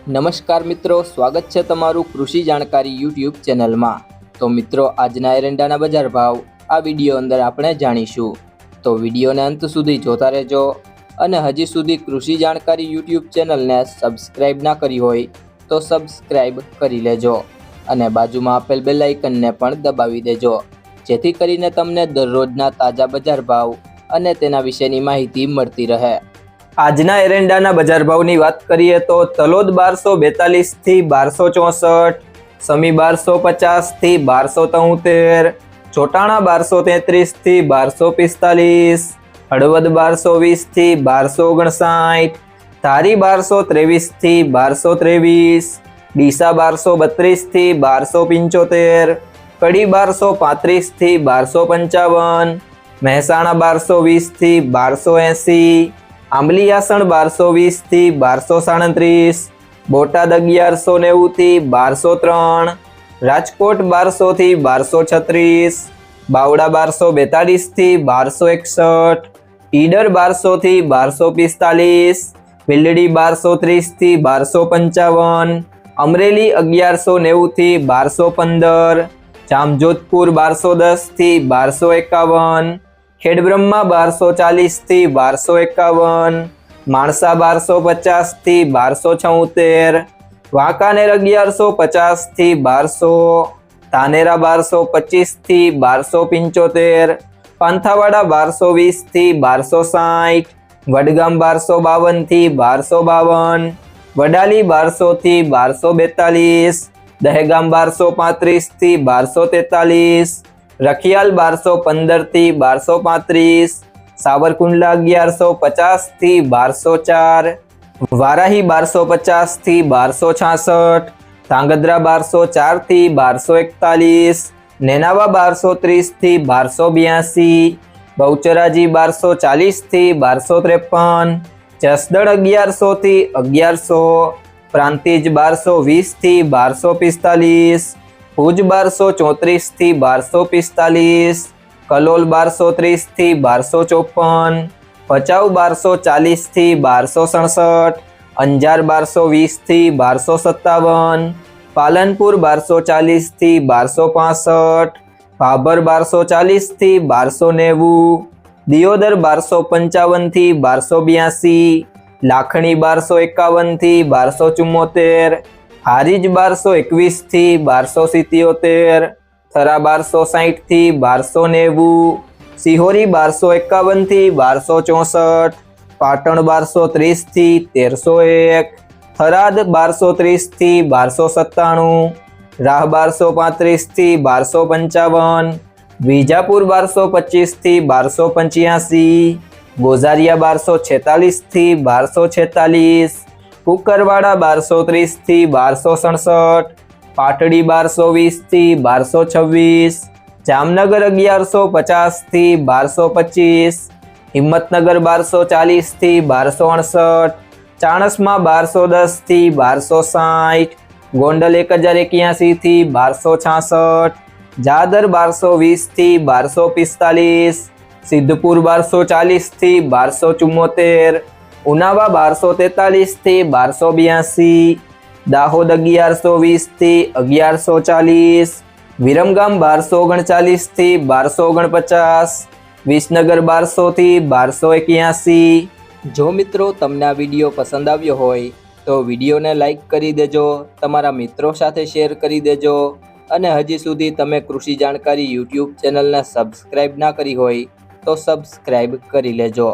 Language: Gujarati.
નમસ્કાર મિત્રો, સ્વાગત છે તમારું કૃષિ જાણકારી યુટ્યુબ ચેનલમાં। તો મિત્રો, આજના એરંડાના બજાર ભાવ આ વિડીયો અંદર આપણે જાણીશું, તો વિડીયોને અંત સુધી જોતા રહેજો। અને હજી સુધી કૃષિ જાણકારી યુટ્યુબ ચેનલને સબસ્ક્રાઇબ ના કરી હોય તો સબસ્ક્રાઇબ કરી લેજો અને બાજુમાં આપેલ બેલ આઇકનને પણ દબાવી દેજો, જેથી કરીને તમને દરરોજના તાજા બજાર ભાવ અને તેના વિશેની માહિતી મળતી રહે। આજના એરંડાના બજાર ભાવની વાત કરીએ તો તલોદ 1242 થી 1264, સમી 1250 થી 1273, ચોટાણા 1233 થી 1245, હળવદ 1220 થી 1259, ધારી 1223 થી 1223, ડીસા 1232 થી 1275, કડી 1235 થી 1255, મહેસાણા 1220 થી 1280, આંબલીયાસણ 1220 થી 1237, બોટાદ 1190 થી 1203, રાજકોટ 1200 થી 1236, બાવડા 1242 થી 1261, ઈડર 1200 થી 1245, ભીલડી 1230 થી 1255, અમરેલી 1190 થી 1215, જામજોધપુર 1210 થી 1251, ખેડબ્રહ્મા 1240 થી 1251, માણસા 1250 થી 1276, વાંકાનેર 1150 થી 1200, ધાનેરા 1225 થી 1275, પાંથાવાડા 1220 થી 1260, વડગામ 1252 થી 1252, વડાલી 1200 થી 1242, દહેગામ 1235 થી 1243, રખિયાલ 1215 થી 1235, સાવરકુંડલા 1150 થી 1204, વારાહી 1250 થી 1266, ધાંગધ્રા 1204 થી 1241, નેનાવા 1230 થી 1282, બહુચરાજી 1240 થી 1253, જસદણ 1100 થી 1100, પ્રાંતિજ 1220 થી 1245, ભુજ 1234 થી 1245, કલોલ 1230 થી 1254, ભચાઉ 1240 થી 1267, અંજાર 1220 થી 1257, પાલનપુર 1240 થી 1265, ભાભર 1240 થી 1290, દિયોદર 1255 થી 1282, લાખણી 1251 થી 1274, હારીજ 1221 થી 1277, થરા 1260 થી 1290, સિહોરી 1251 થી 1264, પાટણ 1230 થી 1301, થરાદ 1230 થી 1297, રાહ 1235 થી 1255, વિજાપુર 1225 થી 1285, ગોઝારિયા 1246 થી 1246, કુકરવાડા 1230 થી 1267, પાટડી 1220 થી 1226, જામનગર 1150 થી 1225, હિંમતનગર 1240 થી 1268, ચાણસ્મા 1210 થી 1260, ગોંડલ 1081 થી 1266, જાદર 1220 થી 1245, સિદ્ધપુર 1240 થી 1274, ઉનાવા 1243 થી 1282, દાહોદ 1120 થી 1140, વિરમગામ 1239 થી 1249, વિસનગર 1200 થી 1281। જો મિત્રો તમને આ વિડીયો પસંદ આવ્યો હોય તો વિડીયોને લાઈક કરી દેજો, તમારા મિત્રો સાથે શેર કરી દેજો અને હજી સુધી તમે કૃષિ જાણકારી યુટ્યુબ ચેનલને સબસ્ક્રાઇબ ના કરી હોય તો સબસ્ક્રાઇબ કરી લેજો।